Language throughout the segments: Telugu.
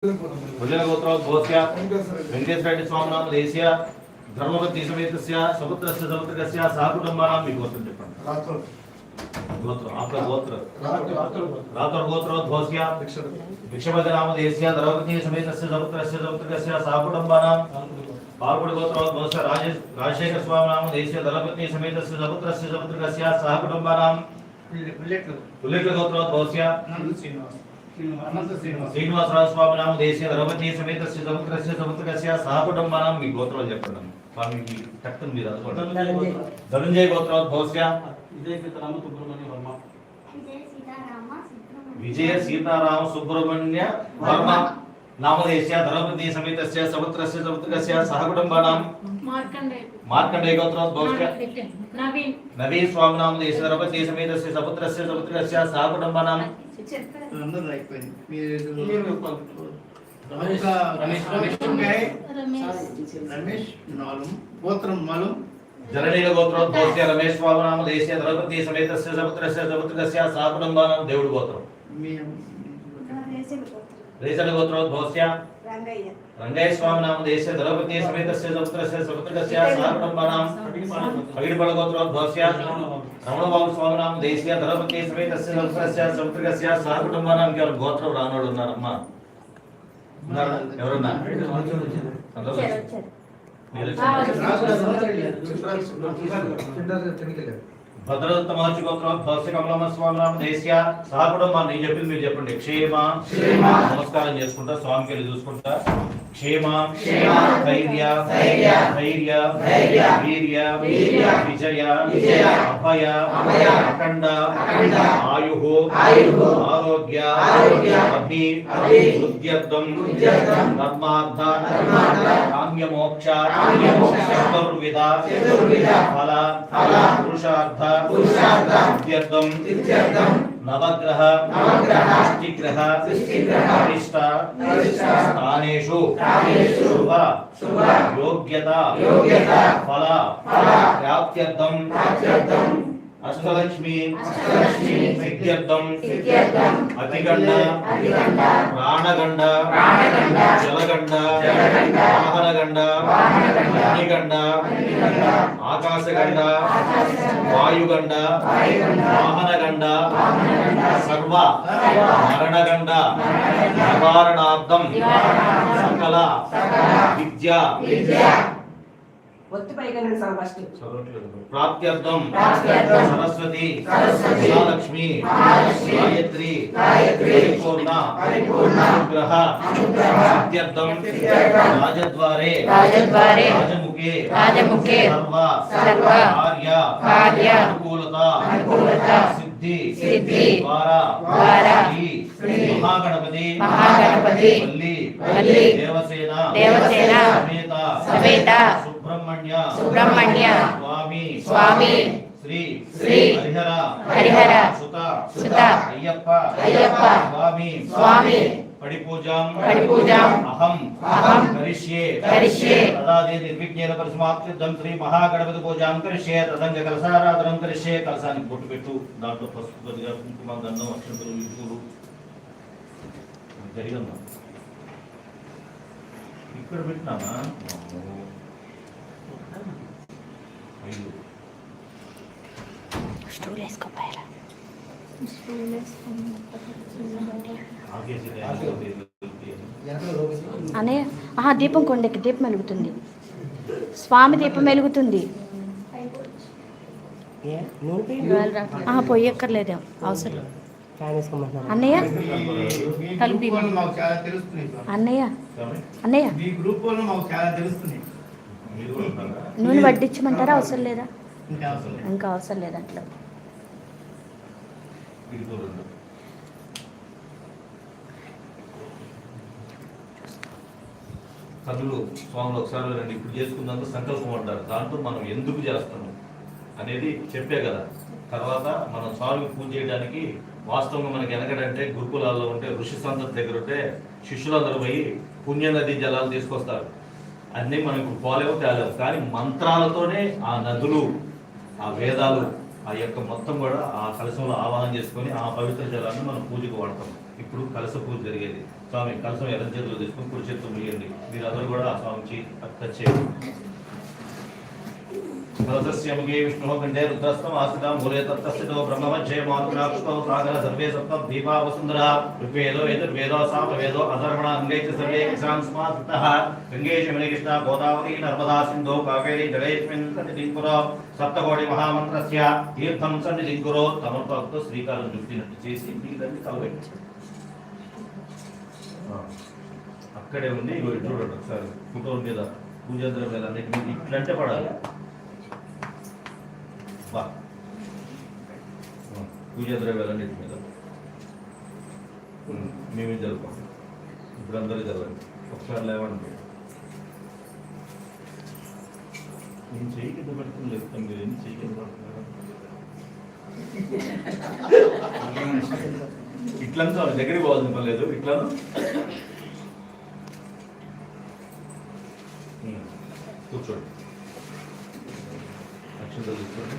भुजन गोत्रोद्भवस्य वेंकटेश्वर स्वामी नाम देशीय धर्मपति समेतस्य सपुत्रस्य सपुत्रस्य सहकुटुंबानां विगोत्रं చెప్పండి गोत्र आपका गोत्र राठौर गोत्रोद्भवस्य भिक्षपति नाम देशीय धर्मपति समेतस्य सपुत्रस्य सपुत्रस्य सहकुटुंबानां बालकोट गोत्रोद्भवस्य राजशेखर स्वामी नाम देशीय धर्मपति समेतस्य सपुत्रस्य सपुत्रस्य सहकुटुंबानां बुलेट गोत्रोद्भवस्य श्रीनिवासराव स्वामी नाम देशीय धर्मपति समेत समुद्रस्य सहकुटुंबानां మీ గోత్రాలు చెప్పండి స్వామికి టక్కన మీరు అనుకోండి ధనంజయ గోత్రోద్భవస్య విజయ సీతారామ సుబ్రహ్మణ్య వర్మ నామదేశయ ధర్మపతి సಮೇతस्य సముద్రस्य सहकुटुंबानां మార్కండేయ గోత్రోద్భవస్య నవీన్ స్వామి నామ దేశయ ధర్మపతి సమేతस्य సముద్రस्य सहकुटुंबानां जननीय गोत्रोद्भवस्य रमेश स्वामी नाम देशीय धर्मपति समेतस्य सपुत्रस्य सहकुटुंबानां దేవుడు గోత్రం రేచన గోత్రోద్భవस्य రంగయ్య స్వామి నామ దేशीय धर्मपति समेतस्य सपुत्रस्य सहकुटुंबानां పగిడిపల్ల గోత్రోద్భవस्य రమణబాబు స్వామి నామ దేशीय धर्मपति समेतस्य सपुत्रस्य सहकुटुंबानां కేవలం గోత్రం రానోడు ఉన్నారమ్మా ఉన్నారా ఎవరన్నా భద్రదత్త మహర్షి గోత్రోద్భవస్య కమలమ్మ స్వామి నామ దేశీయ సహకుటుంబాన్ని నేను చెప్పింది మీరు చెప్పండి క్షేమ నమస్కారం చేసుకుంటా స్వామికి వెళ్ళి చూసుకుంటా క్షేమ ధైర్య ధైర్య వీర్య విజయ అభయ అఖండ ఆయు ఆరోగ్య అభివృద్ధ్యర్థం ధర్మార్థ కామ్యమోక్ష చతుర్విధ ఫల పురుషార్థ సిద్ధ్యర్థం నవగ్రహ సృష్టిగ్రహ అరిష్ట స్థానేషు శుభ యోగ్యత ఫల ప్రాప్త్యర్థం అష్టలక్ష్మి సిద్ధ్యర్థం అతిగండ ప్రాణగండ జలగండ వాహనగండ అగ్నిగండ ఆకాశగండ వాయుగండ వాహనగండ సర్వ మరణగండ నివారణార్థం సకల విద్య ప్రాప్త్యర్థం సరస్వతి మహాలక్ష్మి గాయత్రి పరిపూర్ణ అనుగ్రహ సిద్ధ్యర్థం రాజద్వారే రాజముఖే సర్వ కార్య అనుకూలత సిద్ధి ద్వారా శ్రీ మహాగణపతి వల్లి దేవసేన సమేత సుబ్రహ్మణ్య స్వామి శ్రీ హరిహర సుత అయ్యప్ప స్వామి పడిపూజాం అహం కరిష్యే తదాది నిర్విఘ్నేన పరిసమాప్త్యర్థం శ్రీ మహాగణపతి పూజాం కరిష్యే తదంగ కలశారాధనం కరిష్యే కలశానికి బొట్టు పెట్టు దాంట్లో పసుపు కొద్దిగా కుంకుమ గంధం అక్షంతలు ఇరుకులు జరిగిందా ఇక్కడ పెట్టినామా అనే దీపం కొండకి దీపం వెలుగుతుంది స్వామి దీపం వెలుగుతుంది పొయ్యక్కర్లేదు అవసరం అన్నయ్య అన్నయ్య నూనె వడ్డించమంటారా అవసరం లేదా ఇంకా అవసరం లేదు అట్లా కన్నులు స్వాములు ఒకసారి రండి ఇప్పుడు చేసుకున్నందుకు సంకల్పం అంటారు దాంట్లో మనం ఎందుకు చేస్తాము అనేది చెప్పే కదా తర్వాత మనం స్వామికి పూజ చేయడానికి వాస్తవంగా మనకి వెనకడంటే గురుకులాల్లో ఉంటే ఋషి సంతతి దగ్గర ఉంటే శిష్యులందరూ పోయి పుణ్య నది జలాలు తీసుకొస్తారు అన్నీ మనం ఇప్పుడు పోలేవు తేలేవు కానీ మంత్రాలతోనే ఆ నదులు ఆ వేదాలు ఆ యొక్క మొత్తం కూడా ఆ కలశంలో ఆవాహన చేసుకొని ఆ పవిత్ర జలాన్ని మనం పూజకు వాడతాం. ఇప్పుడు కలశ పూజ జరిగేది స్వామి కలసం ఎర్ర చేతులు తీసుకుని కుడి చేతులు ముయ్యండి. మీరు అందరూ కూడా ఆ స్వామికి టచ్ చేయండి. కలసస్య ముఖే విష్ణుః కంఠే రుద్రస్తం ఆస్థితం మూలే తత్తస్థితో బ్రహ్మమధ్యే మాతృనాక్షతో సాగర సర్వే సప్త దీపా వసుంధరా ఋగ్వేదో యజుర్వేదో సామవేదో అధర్వణ అంగే చ సర్వే కిసాంస్మాతః గంగే చ కృష్ణ గోదావరి నర్మదా సింధు కావేరీ జలేస్మిన్ సన్నిధిం కురు సప్తకోటి మహామంత్రస్య తీర్థం సన్నిధిం కురు. తమలపాకుతో శ్రీకారం చుట్టినట్టు చేసి నీళ్ళని కలబెట్టి అక్కడే ఉంది. ఇగో చూడండి ఒకసారి ఫోటో మీద పూజా ద్రవ్యాలు అన్నిటి మీద ఇట్లంటే పడాలి. పూజా ద్రవ్యాలన్నిటి మీద మేమే జరుపుతాం. ఇప్పుడు అందరూ జరగండి. ఒకసారి లేవండి. నేను చెయ్యి కింద పెట్టుకుని లేపుతాం. మీరు ఎన్ని చెయ్యి కింద పడుతున్నారు? ఇట్లంతా దగ్గరికి పోవాల్సిన పని లేదు. ఇట్లా కూర్చోండి. అక్షంతలు తీసుకోండి.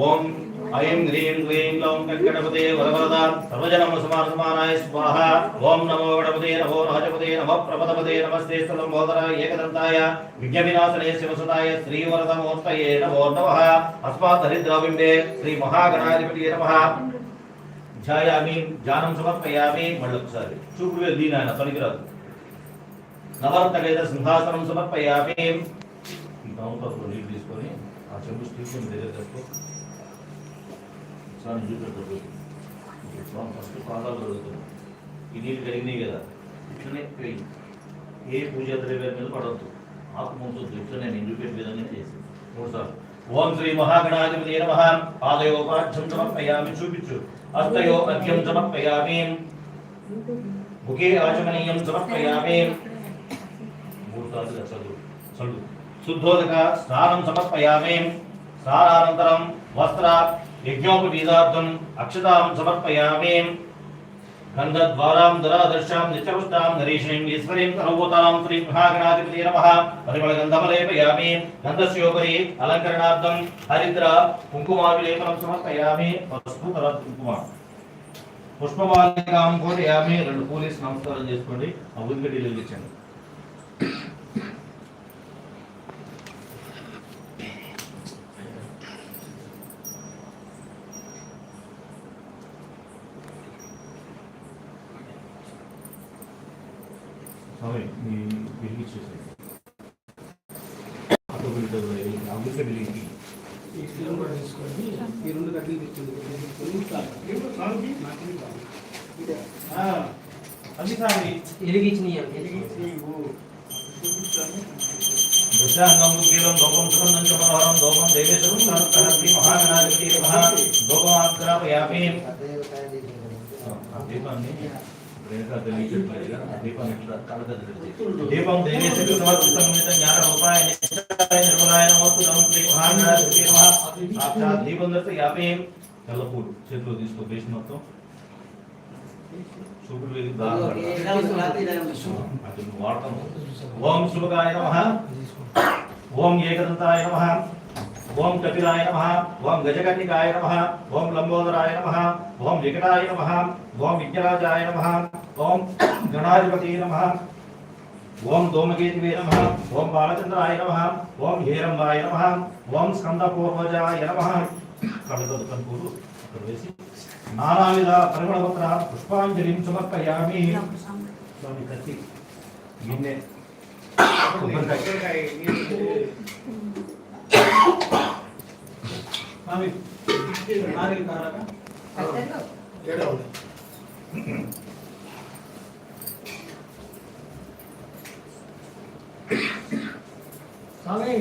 ఓం ఐం హ్రీం క్లీం గ్లౌం గణపతే వరవరద సర్వజనమ సమానసమానాయ స్వాహ. ఓం నమో గణపతే నమో రాజపతే నమో ప్రపదపతే నమస్తే స్థలంబోధరాయ ఏకదంతాయ విఘ్నవినాశనే శివసుతాయ శ్రీవరదమూర్తయే నమో నమః. అస్మాత్ దరిద్రవింబే శ్రీ మహాగణాధిపతియే నమః. ధ్యాయామి ధ్యానం సమర్పయామి. మళ్ళొకసారి చూపుడు వేలు దీనాయన పనికిరాదు. నవర్తకేత సింహాసనం సమర్పయామి. ఈ కాంపస్లో నీళ్ళు తీసుకొని ఆ చెంబు స్టీఫన్ దగ్గర తెచ్చుకో. స్వామి చూపెట్టు. స్వామి ఫస్ట్ పాదాలు కడుగుతుంది. ఈ నీళ్ళు కడిగినాయి కదా, ఇట్లనే వేయి. ఏ పూజా ద్రవ్యాల మీద పడవద్దు. ఆకు ముందు ఇట్లనే నేను చూపెట్టే విధంగా చేసి 3 సార్లు. ఓం శ్రీ మహాగణాధిపతి నమః. పాదయోపార్ఘ్యం సమర్పయామి. చూపించు. హస్తయో అర్ఘ్యం సమర్పయామి. ముఖే ఆచమనీయం సమర్పయామి. 3 సార్లు చదువు. శుద్ధోదక స్నానం సమర్పయామి. స్నానానంతరం వస్త్ర యజ్ఞోపవీతార్థం అక్షతాం సమర్పయామి. గంధద్వారాం దరాదర్శాం నిత్యపుష్టాం నరీషిణీం ఈశ్వరీం సర్వభూతానాం శ్రీ మహాగణాధిపతి నమః. పరిమళగంధమలేపయామి. గంధస్యోపరి అలంకరణార్థం హరిద్ర కుంకుమాభిలేపనం సమర్పయామి. పసుపు తర్వాత కుంకుమ. పుష్పమాలికాం కోరయామి. 2 పూలేసి నమస్కారం చేసుకోండి. ఆ ఉదిగడ్డీలు వెలిగించండి. స్వామి మీ వెలిగించేసేది వెలిగి ఈ ఫిల్మ్ కూడా తీసుకోండి. ఈ 2 గంటలు తీసుకుంది. దశాంగం ఉద్గీరం లోకం సుగంధం చ మనోహరం లోకం దేవేశం సహస్ర శ్రీ మహాగణాధిపతి నమః. లోకమాగ్రాపయామి. దీపాన్ని దీపం దేవేశకు సమర్పితం జ్ఞాన రూపాయ నిష్ఠాయ నిర్మలాయ నమోస్తుతం శ్రీ మహాగణాధిపతి నమః. సాక్షాత్ దీపం దర్శయామి. తెల్లపూలు చేతిలో తీసుకో. దేశం మొత్తం చూపుడు వేది వాడతాం. ఓం శుభగాయ నమః. ఓం ఏకదంతాయ నమః. ఓం కపిలాయ నమః. ఓం గజకర్ణికాయ నమః. ఓం లంబోదరాయ నమః. ఓం వికటాయ నమః. ఓం విఘ్నరాజాయ నమః. ఓం గణాధిపతి నమః. ఓం ధూమకేతువే నమః. ఓం బాలచంద్రాయ నమః. ఓం హేరంబాయ నమః. ఓం స్కందపూర్వజాయ నమః. కళ్ళతో కనుకూరు అక్కడ వేసి నానావిధ పరిమళపత్ర పుష్పాంజలిం సమర్పయామి. స్వామి కత్తి గిన్నె స్వామి నాలుగు కారక ఏడవది. स्वामी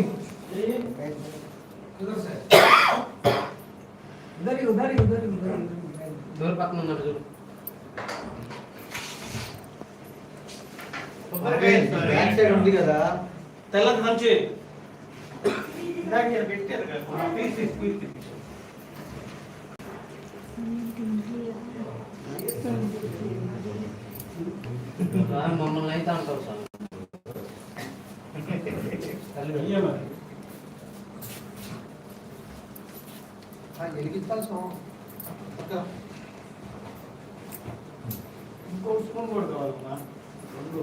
उधर से उधर ही दो पक्का उन्नट जो బ్యాక్ సైడ్ ఉంది కదా తెల్లది మంచి ఇందాక పెట్టారు కదా పీస్ మమ్మల్ని అయితే అంటారు సార్ వెలిగిస్తాను స్వామి. అక్క. ఇంకో స్పూన్ కూడా కావాలన్నా. రెండు.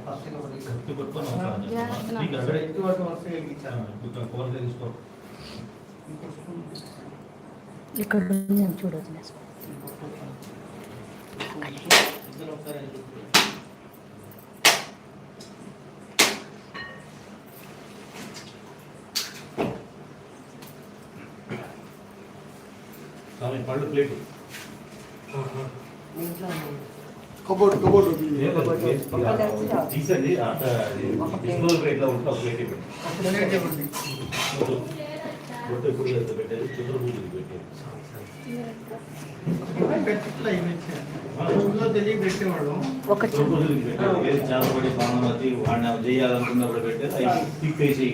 ఫస్ట్గా ఒకటి. కత్తి పట్టుకొని అవసరం లేదు. నీకు అక్కడ అక్కడే ఎత్తు వరకు వస్తే వెలిగించాను. ఇక్కడ కూర తీసుకో. ఇంకో స్పూన్. ఇక్కడ ఉంది చూడొచ్చు. ఇంకో స్పూన్. ఇద్దరు ఒకసారి వెలిగిస్తారు. స్వామి పళ్ళు ప్లేట్ కబోర్డ్ కబోర్డ్ తీసండి అంత డిస్పోజల్ ప్లేట్లో ఉంటే ఒక ప్లేట్ ఇవ్వండి. ప్లేట్ ఇవ్వండి. రొట్టె ఇప్పుడు పెట్టేది చిత్ర పూజకి పెట్టేది. పెట్టట్లా ఇవి రోజులో తెలియ పెట్టేవాళ్ళం. ఒక చిత్ర పూజకి పెట్టేది. ఏది చేతపడి బాణమతి వాడిని చేయాలనుకున్నప్పుడు పెట్టేది అవి తిప్పేసి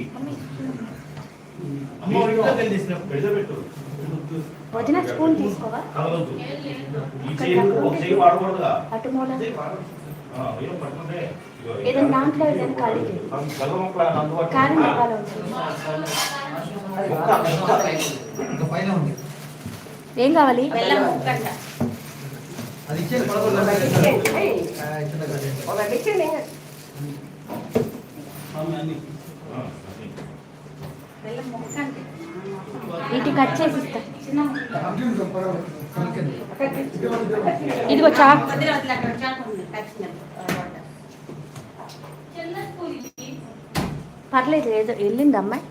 అమ్మ ఇంట్లో తెలిసినప్పుడు పెడితే పెట్టు. వదిన స్పూన్ తీసుకోవా? కలవద్దు. ఈ చెయ్యి ఒక చెయ్యి వాడకూడదుగా. అటు మూల ఏం పట్టుకుంటే ఏదైనా దాంట్లో ఏదైనా ఖాళీ చేయి. బెల్లం ముక్క అందుబాటులో కారం ఉందా? డబ్బాలో ఉంటుంది. ఇంకా పైన ఉంది. ఏం కావాలి? అది ఇచ్చేది పడకూడదు. ఆ, అది. ఇటు కట్ చేసి ఇస్తా. ఇదిగో చాక్. పర్లేదు ఏదో వెళ్ళింది అమ్మాయి.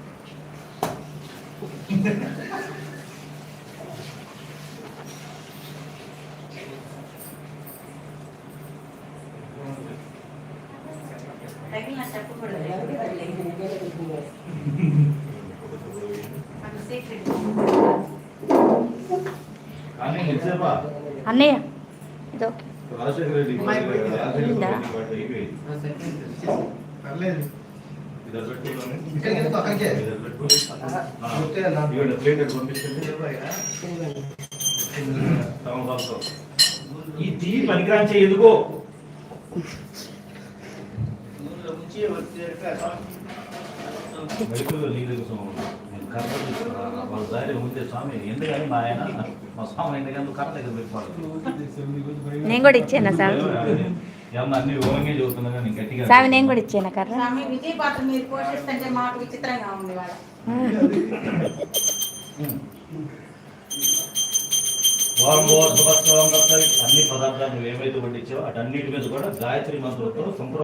కానీ ఎంతసేపా? అన్నయ్య ఇదో రాజశేఖర రెడ్డి ఉందా? పర్లేదు. ఇద్దరు పెట్టుకోండి. ఇక్కడికి వెళ్తా, అక్కడికే. ఇద్దరు పెట్టుకోండి. ఇవ్వండి, ప్లేట్ అటు పంపించండి. తమలపాకుతో. ఈ టీ పనికిరాంచే ఎందుకో మెడికల్లో నీ దగ్గర నేను కర్ర తీసుకురా వాళ్ళ దారి ఉంటే స్వామి ఎందుకని మా ఆయన మా స్వామి ఎందుకని కర్ర దగ్గర పెట్టుకోవాలి. నేను కూడా ఇచ్చాను సార్. ఏమన్నా అన్ని వివరంగా చదువుతున్నా కానీ గట్టిగా సామి నేను కూడా ఇచ్చాను కర్ర. స్వామి విజయ్ పాత్ర మీరు పోషిస్తుంటే మాకు విచిత్రంగా ఉంది వాళ్ళ. అన్ని పదార్థాలు నువ్వు ఏమైతే పట్టించావో అటన్నిటి మీద కూడా గాయత్రి మంత్రంతో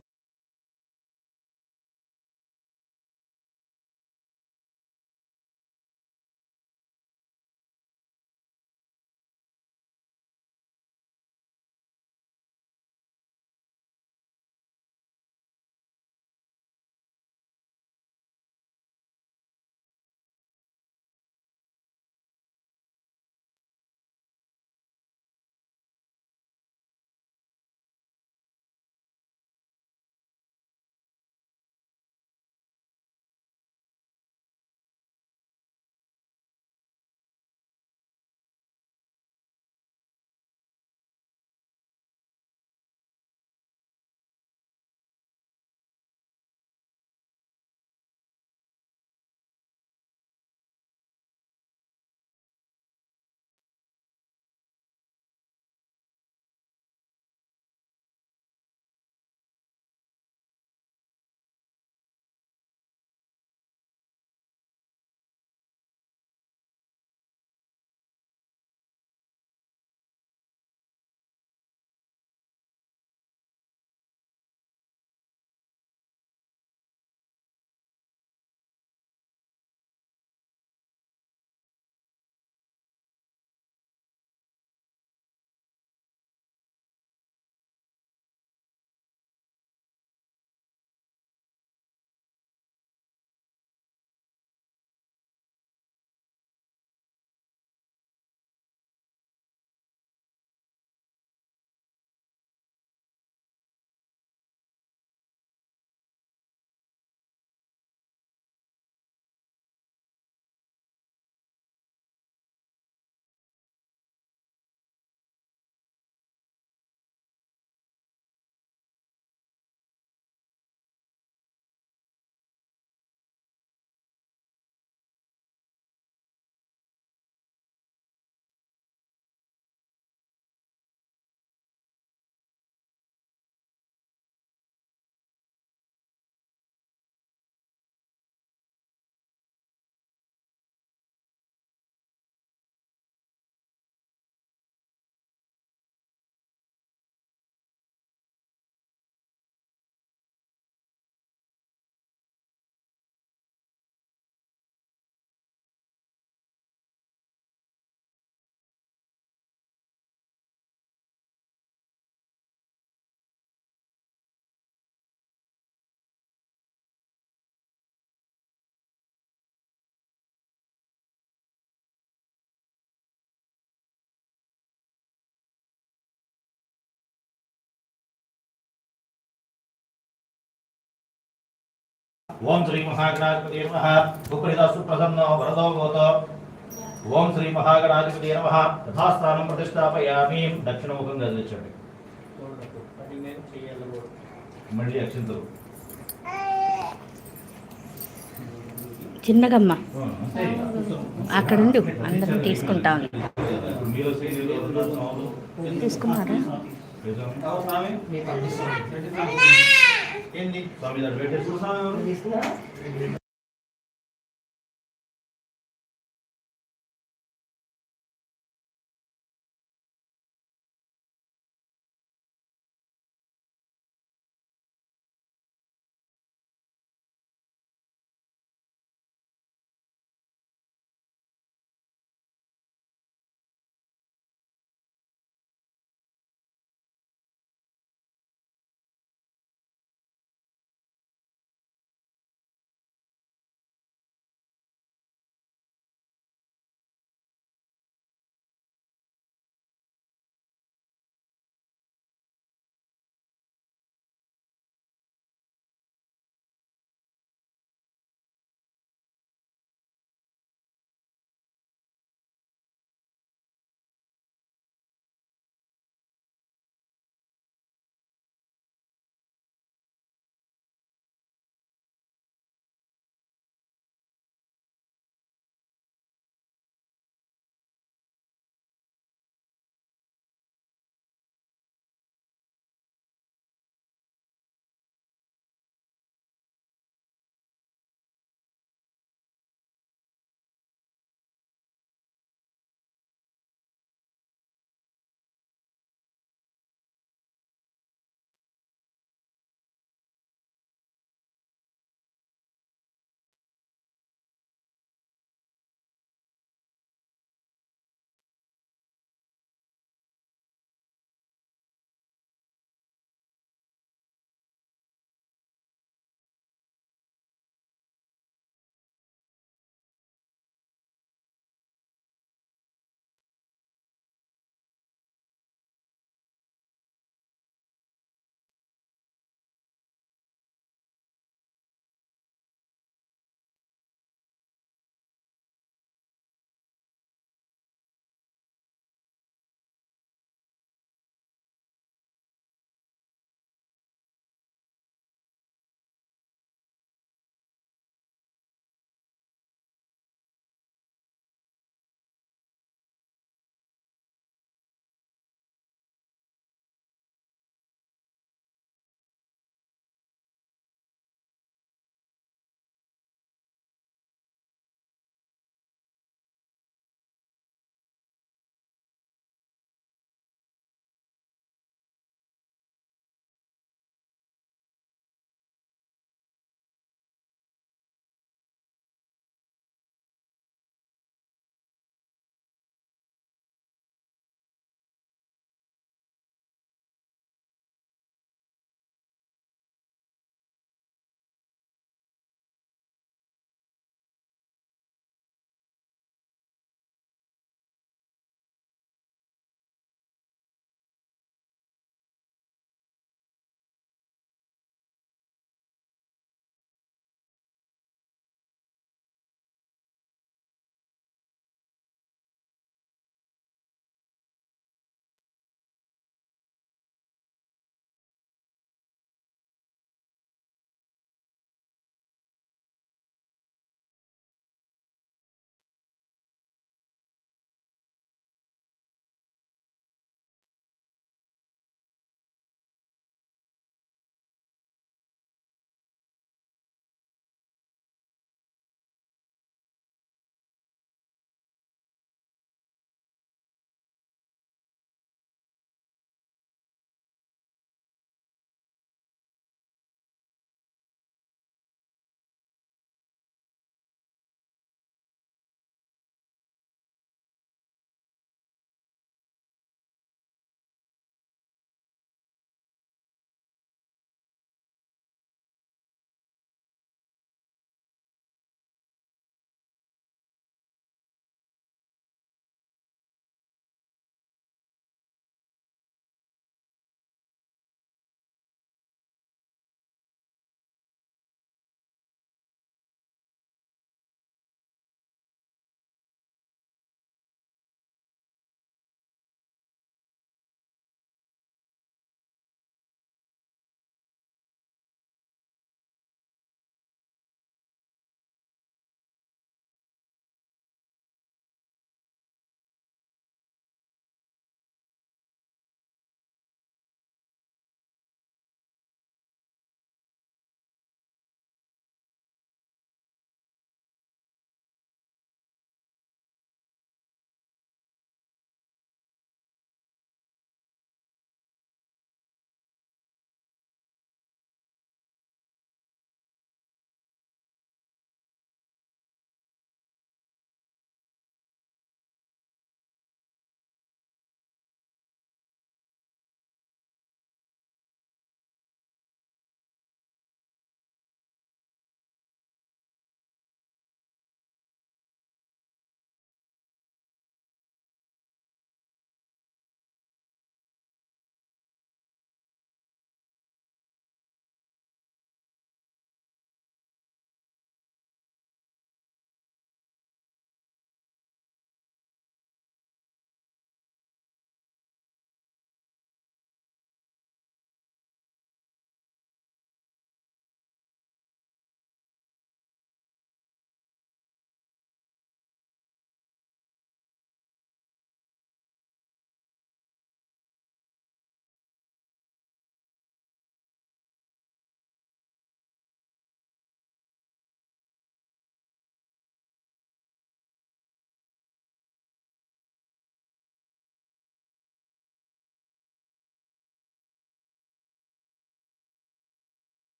ఓం శ్రీ మహాగణాధిపతి నమః ఉపరిత సుప్రసన్నో వరదో గోతో ఓం శ్రీ మహాగణాధిపతి నమః యథాస్థానం ప్రతిష్టాపయామి దక్షిణముఖంగా తెచ్చండి మళ్ళీ అక్షింతలు చిన్నగమ్మ అంతే ఇక. అక్కడ ఉండు అందరం తీసుకుంటాం ఇప్పుడు మీరు వచ్చి నీళ్ళు వదులుతున్న మామూలు తీసుకున్నారా వేసాము. స్వామి ఏంది స్వామి దాన్ని పెట్టేసి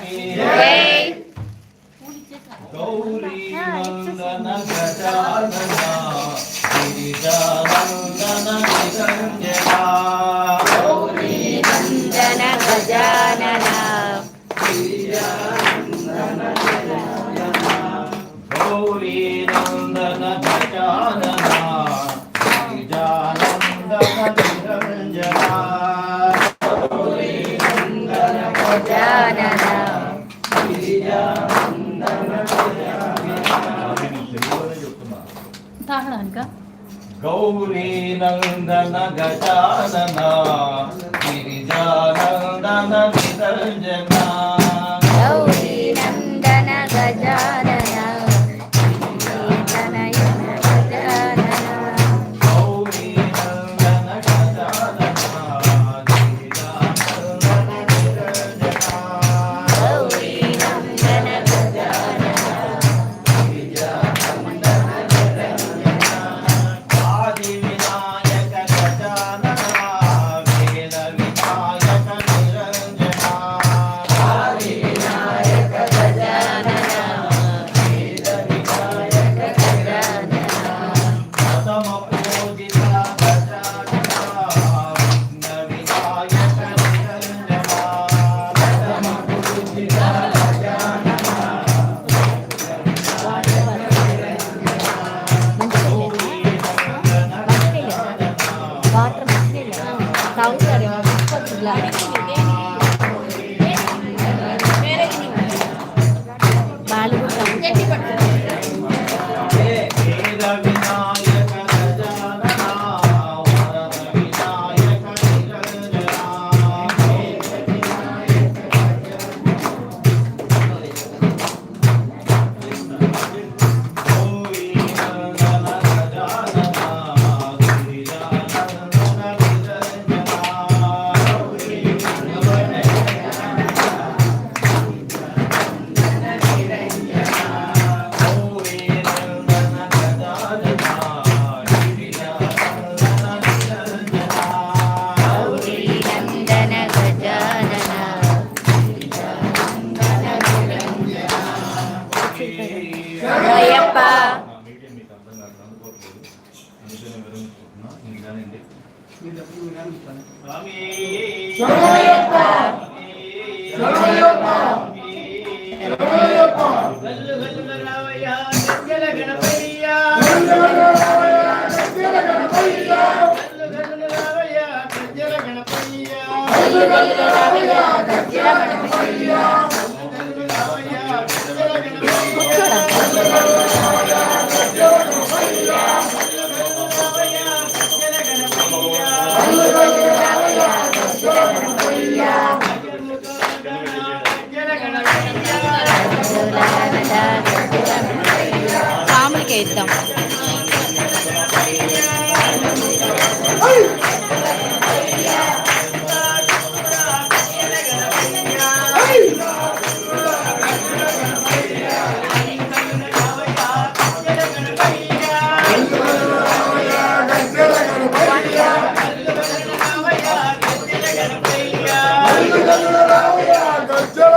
జై గౌరీ నందన గజానన గిరిజానందన నిరంజన గౌరీ నందన గజానన గౌరీ నందన గజానన గిరిజానందన నిరంజన గౌరీ నందన గజానన గౌరీ నందన గజానన గిరిజానందన నిరంజన గౌరీ నందన గజానన తనయన గజానన గౌరీ నందన గజానన గిరిజానందన నిరంజన గౌరీ నందన గజానన ఆది వినాయక గజానన వేద వినాయక నిరంజన ఆది వినాయక గజానన వేద వినాయక గజానన ప్రథమ పూజిత గజానన విఘ్న వినాయక నిరంజన ప్రథమ పూజిత గజానన వాటర్ తాగుతారు బాలు వేద వినాయక గజానన వరద వినాయక నిరంజన వేద వినాయక గౌరీ నందన గజానన గిరిజానందన నిరంజన గౌరీ గౌరీ నందన గజానన గిరిజానందన నిరంజన గౌరీ నందన గజానన అయ్యప్ప మీడియం మీకు అర్థం కాదు అనుకోవట్లేదు అందుకని వివరించుకుంటున్నా మీరు కానివ్వండి మీ డబ్బులు వినాలి. స్వామి అయ్యప్ప గల్లు గల్లు రావయ్య గజ్జల గణపయ్య గల్లు గల్లు రావయ్య గజ్జల గణపయ్య గల్లు గల్లు రావయ్య గజ్జల గణపయ్య గల్లు రావయ్య గజ్జల గణపయ్య సాములకి ఇద్దాం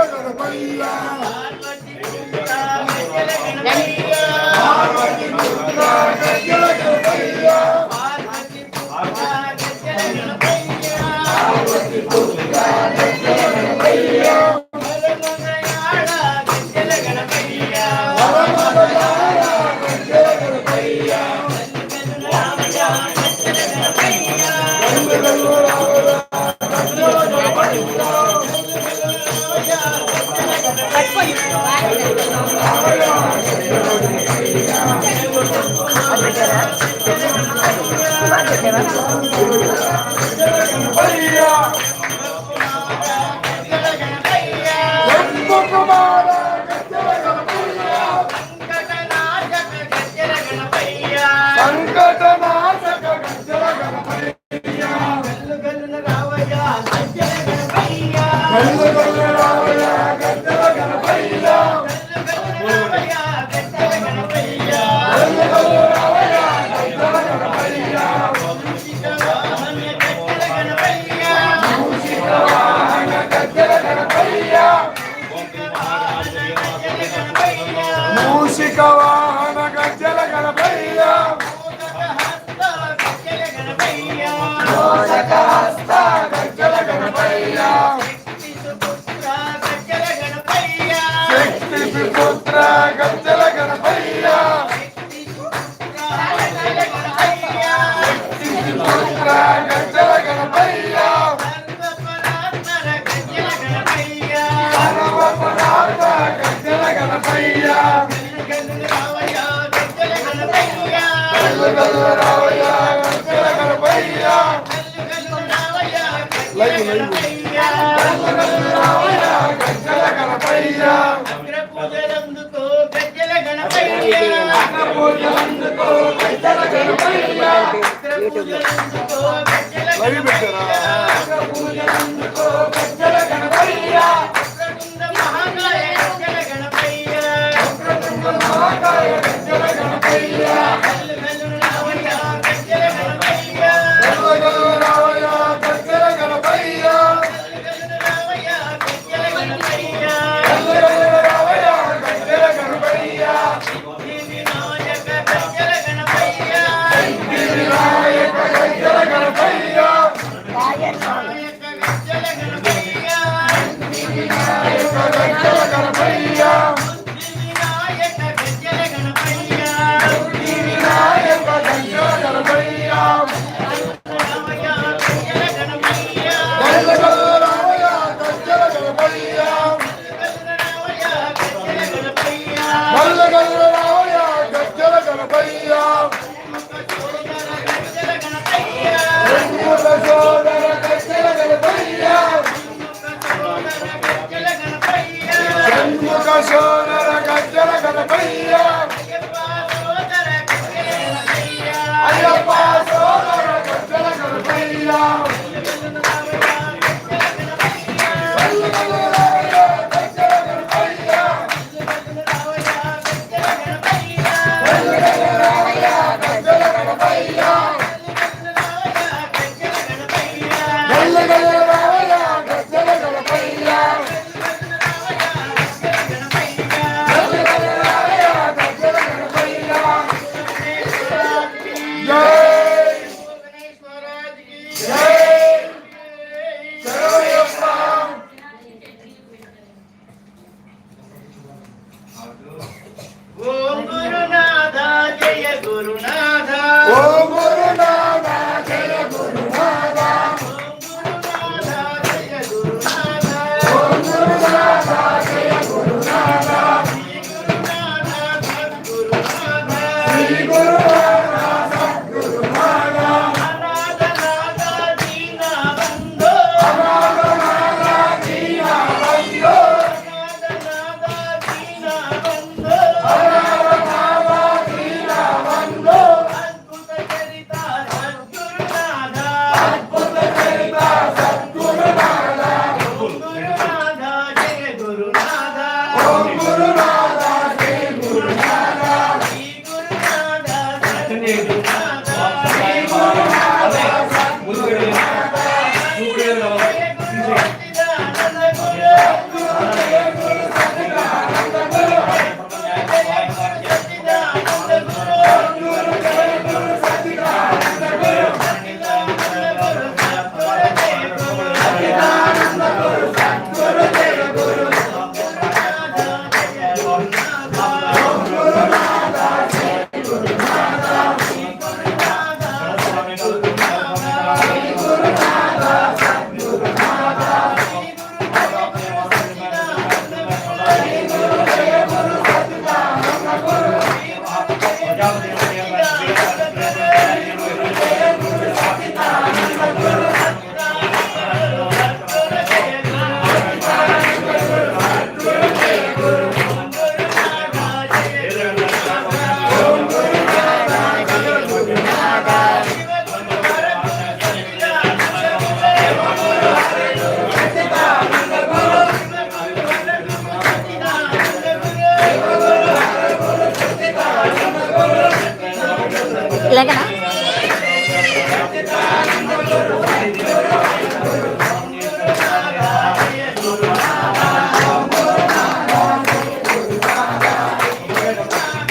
గణపయ్య మూషిక వాహన గజ్జల గణపయ్య మోదక హస్త గజ్జల గణపయ్య శక్తి పుత్ర గజ్జల గణపయ్య శక్తి పుత్ర గజ్జల గణపయ్య సర్వపదార్థ గజ్జల గణపయ్య గల్లు గల్లు రావయ్య గజ్జల గణపయ్య లైవ్ గల్లు గల్లు రావయ్య గజ్జల గణపయ్య పూజలందుకో గజ్జల గణపయ్య పూజలందుకో గజ్జల గణపయ్య లైవ్ పెట్టారా పూజలందుకో గజ్జల గణపయ్య మహాకాయ గజ్జల గణపయ్య మహాకాయ గజ్జల గణపయ్య గల్లు గల్లు రావయ్య గజ్జల గణపయ్య గల్లు గల్లు రావయ్య గజ్జల గణపయ్య గల్లు గల్లు రావయ్య గజ్జల గణపయ్య వినాయక గజ్జల గణపయ్య వినాయక గజ్జల గణపయ్య గజ్జల గణపయ్య వినాయక గజ్జల గణపయ్య వినాయక గజ్జల గణపయ్య వినాయక గజ్జల గణపయ్య రావయ్య గజ్జల గణపయ్య గల్లు గల్లు రావయ్య గజ్జల గణపయ్య రావయ్య గజ్జల గణపయ్య గల్లు గల్లు రావయ్య గజ్జల గణపయ్య గజ్జల గణపయ్య వెంకుట సోదర గజ్జల గణపయ్య గజ్జల గణపయ్య షణ్ముఖ సోదర గజ్జల గణపయ్య అయ్యప్ప సోదర గజ్జల గణపయ్య అయ్యప్ప సోదర గజ్జల గణపయ్య గల్లు గల్లు రావయ్య గజ్జల గణపయ్య గల్లు గల్లు రావయ్య గజ్జల గణపయ్య గల్లు గల్లు రావయ్య గజ్జల గణపయ్య గల్లు గల్లు రావయ్య గజ్జల గణపయ్య జై జై శరణయ్యప్ప ఓం గురునాథ జయ గురునాథ ఓం గురునాథ జయ గురునాథ ఓం గురునాథ జయ గురునాథ శ్రీ గురునాథ సద్గురునాథ అనాథనాథ దీనబంధో అనాథనాథ దీనబంధో అనాథనాథ దీనబంధో అనాథనాథ దీనబంధో అద్భుత చరిత సద్గురునాథ అద్భుత చరిత సద్గురునాథ గురునాథ జయ గురునాథ ఓం గురునాథ శ్రీ గురునాథ శ్రీ గురునాథ సద్గురునాథ శ్రీ గురునాథ సద్గురునాథ జయ గురు సచ్చిదానంద గురు జయ గురు సచ్చిదానంద గురు సచ్చిదానంద గురు గురు జయ గురు సచ్చిదానంద గురు సచ్చిదానంద గురు సద్గురు జయ గురు ఓం గురునాథ శ్రీ గురునాథ శ్రీ గురునాథ సద్గురునాథ శ్రీ గురు జయ గురు సచ్చిదానంద గురు గురు జయ గురు సచ్చిదానంద గురు సద్గురు జయ గురు ఓం గురునాథ జయ గురునాథ సచ్చిదానంద గురు సచ్చిదానంద గురు ఇలాగనా ఓం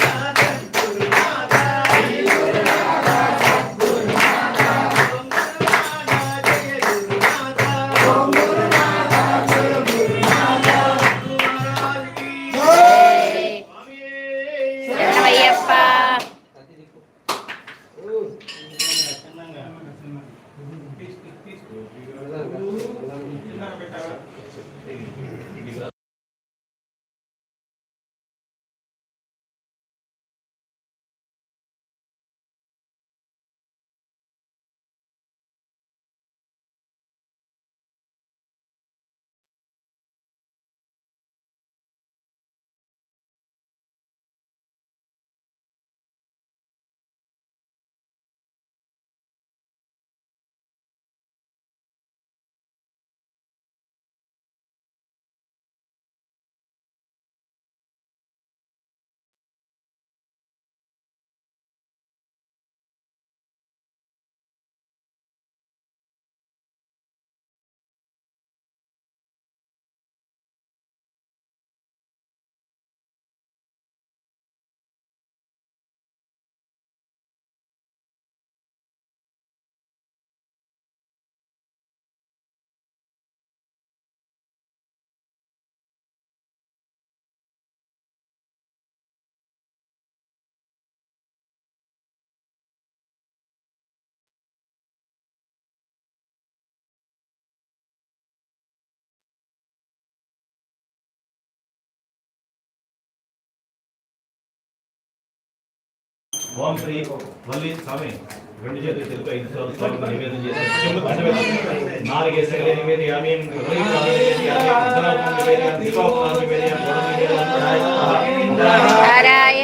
ఓం శ్రీ వల్లి స్వామి రెండు చేతులు తెలుపు 5 సార్లు స్వామికి నివేదన చేసి చెంబు పంచవేదం 4 ఏసగలే నివేదయామి నివేదయామి ఉత్తరాపం నివేదయామి దీపావళి నివేదయామి గొడవ నివేదయామి నారాయ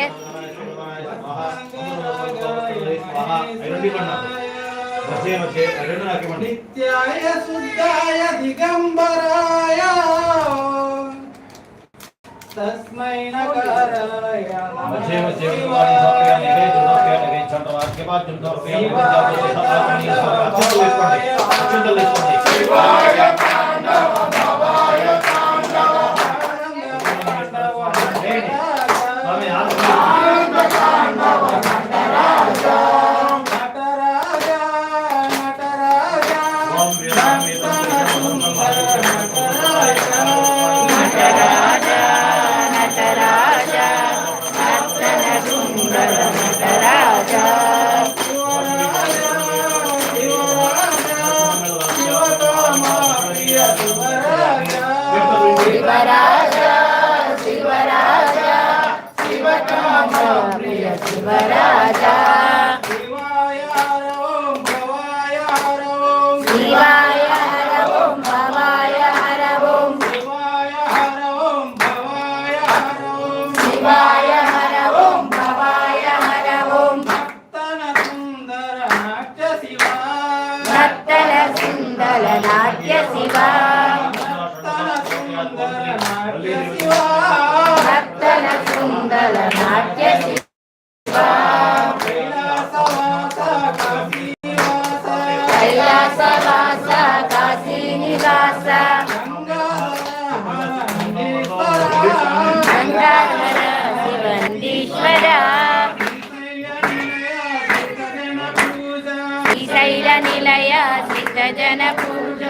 మధ్య మధ్య రెండు నాకేమండి నిత్యాయ శుద్ధాయ దిగంబరాయ తస్మై నకారాయ మధ్య మధ్య వారి సౌఖ్య నివేదన చంద్ర వాక్య బాధ్యం దొరకే శివాయ తాండవ భవాయ తాండవ స్వామి ఆనంద తాండవ నటరాజ నటరాజ నటరాజ ఓం వీరామి నటరాజ నటరాజ నర్తన సుందర నటరాజ శివరాజ శివరాజ శివకామ ప్రియ శివరాజ శివాయ హరవం భవాయ హరవం శివాయ హరవం భవాయ హరవం శివాయ హరవం భవాయ హరవం శివాయ హరవం భవాయ హరవం భక్తన సుందర నాట్య శివా నర్తన సుందర నాట్య శివ భక్తన సుందర నాట్య శివా నర్తన సుందర నాట్య శివ కైలాసవాస కాశీవాస కైలాసవాస కాశీ నివాస గంగాధర శివందీశ్వర శ్రీశైల నిలయ సిద్ధజన పూజ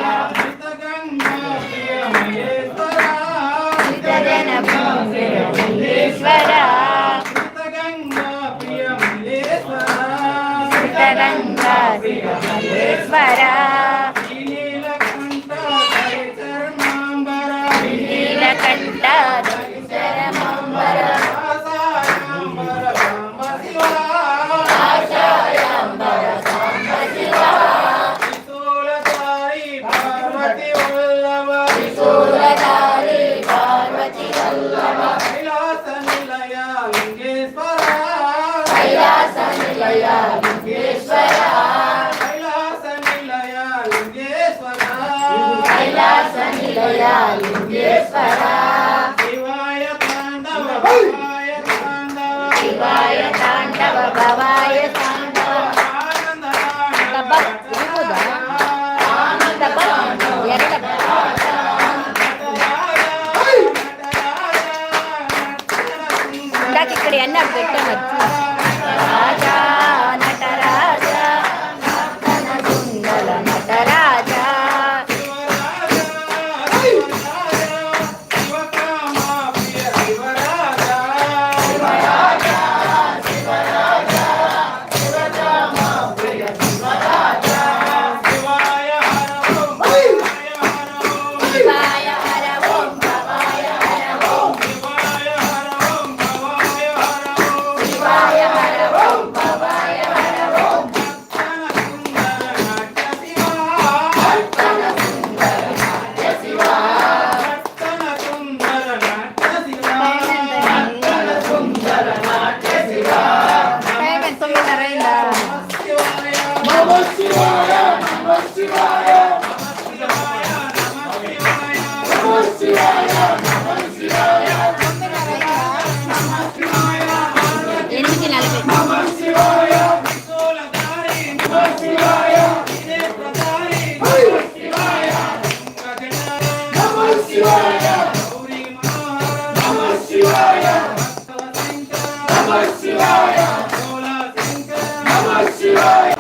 సిద్ధజన పూజేశ్వర సిద్ధగంగా శివేశ్వర నీలకంఠ దరిశరమంబర ఆశాయాంబర సాంబ శివ త్రిశూలధారి పార్వతి వల్లభ కైలాస నిలయ లింగేశ్వర కైలాస నిలయ లింగేశ్వర శివాయ తాండవ భవాయ తాండవ శివాయ తాండవ భవాయ తాండవ ఆనంద డబ్బా ఇరుగుదా డబ్బా ఎక్కడ ఇందాక ఇక్కడ ఎన్న పెట్టాను రాజా నటరాజ నర్తన సుందర నటరాజ శివాయ హరవం భవాయ హరవం శివాయ హరవం భవాయ హరవం నర్తన సుందర నాట్య శివ నర్తన సుందర నాట్య శివ టైం ఎంత 9:30 అయిందా నమ శివాయ నమ శివాయ నమ శివాయ నమ శివాయ 8:40 నమ శివాయ నమ శివాయ నమ శివాయ నమ శివాయ నమ శివాయ నమ శివాయ